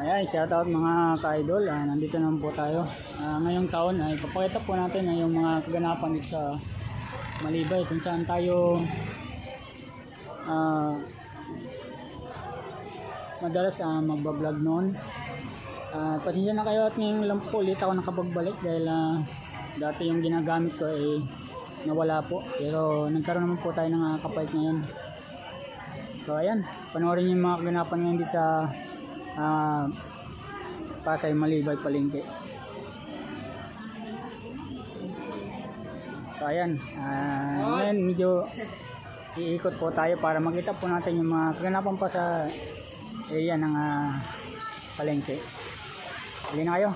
Ayan, shoutout mga ka-idol. Nandito naman po tayo. Ngayong taon ay ipapakita po natin yung mga kaganapan dito sa Malibay kung saan tayo madalas magbablog noon. Pasensya na kayo at ngayon lang po ulit ako nakapagbalik dahil dati yung ginagamit ko ay nawala po. Pero nagkaroon naman po tayo ng kapalit ngayon. So ayan, panoorin yung mga kaganapan ngayon dito sa Pasay Malibay Palengke. So ayan, ngayon medyo iikot po tayo para makita po natin yung mga kaganapan pa sa area ng palengke. Hali na kayo.